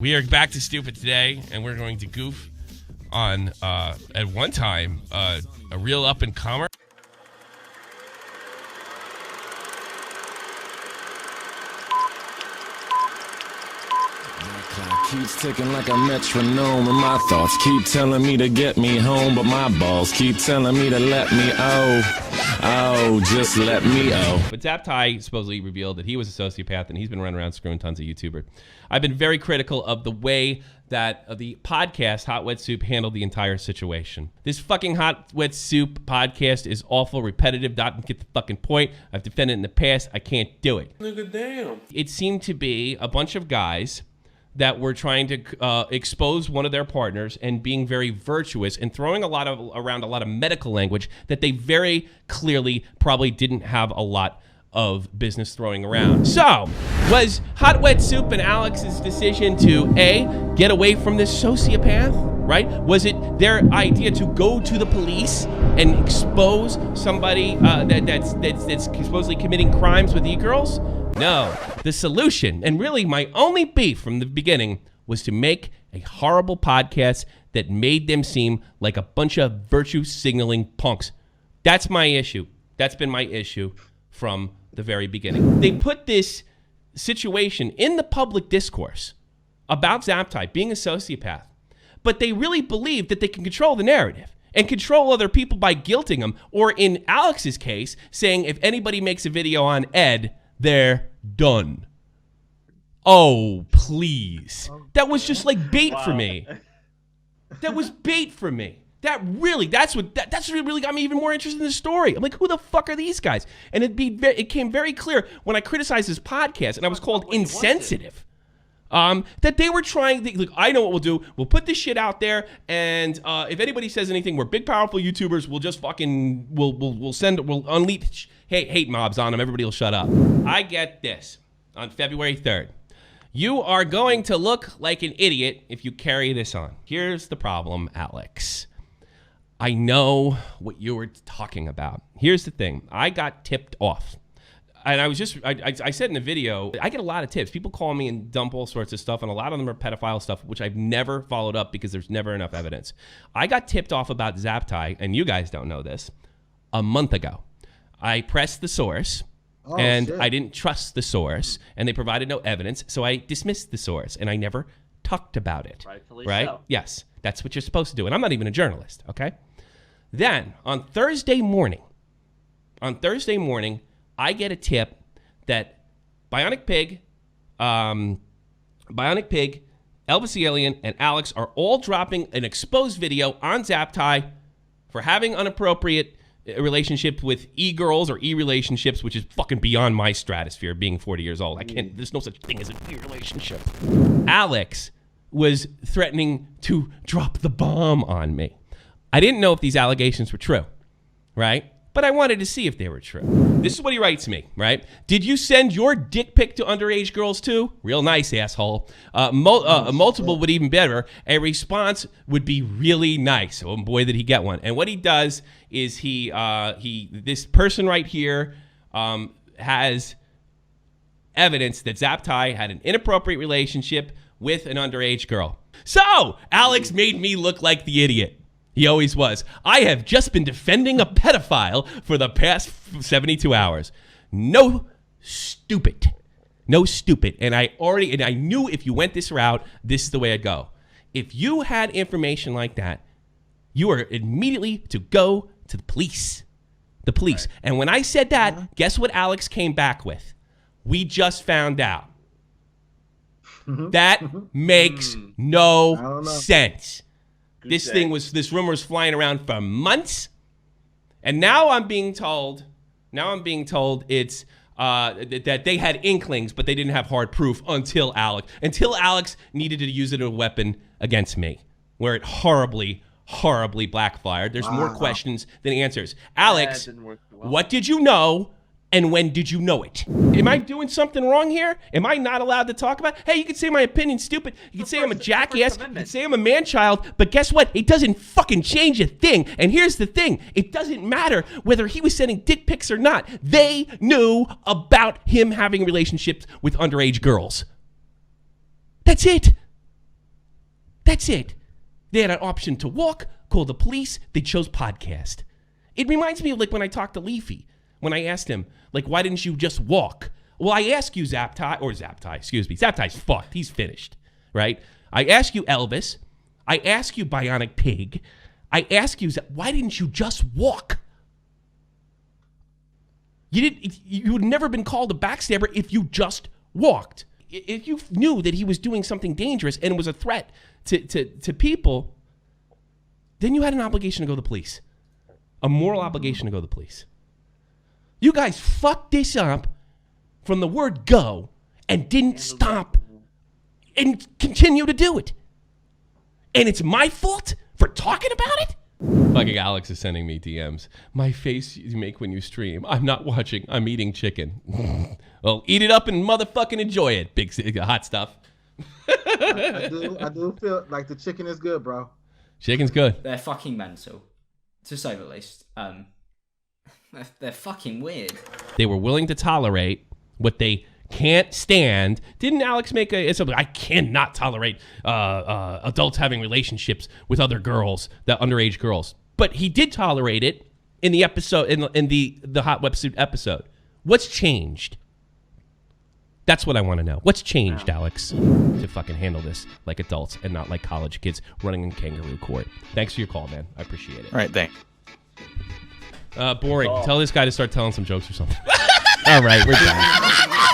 We are back to stupid today, and we're going to goof on, at one time, a real up-and-comer. Clock keeps ticking like a metronome, and my thoughts keep telling me to get me home, but my balls keep telling me to let me just let me But Zaptie supposedly revealed that he was a sociopath, and he's been running around screwing tons of YouTubers. I've been very critical of the way that the podcast Hot Wet Soup handled the entire situation. This fucking Hot Wet Soup podcast is awful, repetitive, doesn't get the fucking point. I've defended it in the past. I can't do it. Nigga, damn. It seemed to be a bunch of guys that were trying to expose one of their partners and being very virtuous and throwing around a lot of medical language that they very clearly probably didn't have a lot of business throwing around. So, was Hot Wet Soup and Alex's decision to A, get away from this sociopath, right? Was it their idea to go to the police and expose somebody that's supposedly committing crimes with e-girls? No, the solution, and really my only beef from the beginning, was to make a horrible podcast that made them seem like a bunch of virtue signaling punks. That's my issue. That's been my issue from the very beginning. They put this situation in the public discourse about Zaptie being a sociopath, but they really believe that they can control the narrative and control other people by guilting them, or in Alex's case, saying if anybody makes a video on Ed, they're done. Oh, please. That was just like bait for me. That was bait for me. That's what really got me even more interested in the story. I'm like, who the fuck are these guys? And it came very clear when I criticized this podcast and I was called insensitive. That they were trying, look, I know what we'll do. We'll put this shit out there, and if anybody says anything, we're big, powerful YouTubers. We'll just fucking, we'll unleash hate mobs on them. Everybody will shut up. I get this. On February 3rd, you are going to look like an idiot if you carry this on. Here's the problem, Alex. I know what you were talking about. Here's the thing. I got tipped off. And I said in the video, I get a lot of tips. People call me and dump all sorts of stuff, and a lot of them are pedophile stuff, which I've never followed up because there's never enough evidence. I got tipped off about Zaptie, and you guys don't know this, a month ago. I pressed the source, shit. I didn't trust the source, and they provided no evidence, so I dismissed the source, and I never talked about it. Rightfully right? so. Yes, that's what you're supposed to do, and I'm not even a journalist, okay? Then, on Thursday morning, I get a tip that Bionic Pig, Elvis the Alien, and Alex are all dropping an exposed video on Zaptie for having inappropriate relationship with e-girls or e-relationships, which is fucking beyond my stratosphere, being 40 years old. There's no such thing as an e-relationship. Alex was threatening to drop the bomb on me. I didn't know if these allegations were true, right? But I wanted to see if they were true. This is what he writes me, right? Did you send your dick pic to underage girls too? Real nice, asshole. Multiple would even better. A response would be really nice. Oh boy, did he get one. And what he does is this person right here has evidence that Zaptie had an inappropriate relationship with an underage girl. So Alex made me look like the idiot. He always was. I have just been defending a pedophile for the past 72 hours. No stupid. And I knew if you went this route, this is the way I'd go. If you had information like that, you are immediately to go to the police. The police. Right. And when I said that, guess what Alex came back with? We just found out. That makes no sense. This rumor was flying around for months, and now I'm being told it's that they had inklings, but they didn't have hard proof until Alex needed to use it as a weapon against me, where it horribly backfired. There's more questions than answers. Alex, what did you know? And when did you know it? Am I doing something wrong here? Am I not allowed to talk about it? Hey, you can say my opinion's stupid. You can say I'm a jackass. You can say I'm a man-child. But guess what? It doesn't fucking change a thing. And here's the thing. It doesn't matter whether he was sending dick pics or not. They knew about him having relationships with underage girls. That's it. That's it. They had an option to walk, call the police. They chose podcast. It reminds me of like when I talked to Leafy, when I asked him, like, why didn't you just walk? Well, I ask you, Zaptie's fucked. He's finished, right? I ask you, Elvis. I ask you, Bionic Pig. I ask you, why didn't you just walk? You would never been called a backstabber if you just walked. If you knew that he was doing something dangerous and was a threat to people, then you had an obligation to go to the police. A moral obligation to go to the police. You guys fucked this up from the word go and didn't stop and continue to do it. And it's my fault for talking about it? Fucking Alex is sending me DMs. My face you make when you stream. I'm not watching. I'm eating chicken. Well, eat it up and motherfucking enjoy it. Big hot stuff. I do feel like the chicken is good, bro. Chicken's good. They're fucking mental, to say the least. They're fucking weird. They were willing to tolerate what they can't stand. Didn't Alex make I cannot tolerate adults having relationships with other girls, that underage girls. But he did tolerate it in the episode, in the hot wetsuit episode. What's changed? That's what I want to know. What's changed, Alex, to fucking handle this like adults and not like college kids running in kangaroo court? Thanks for your call, man. I appreciate it. All right, thanks. Boring. Tell this guy to start telling some jokes or something. All right, we're done.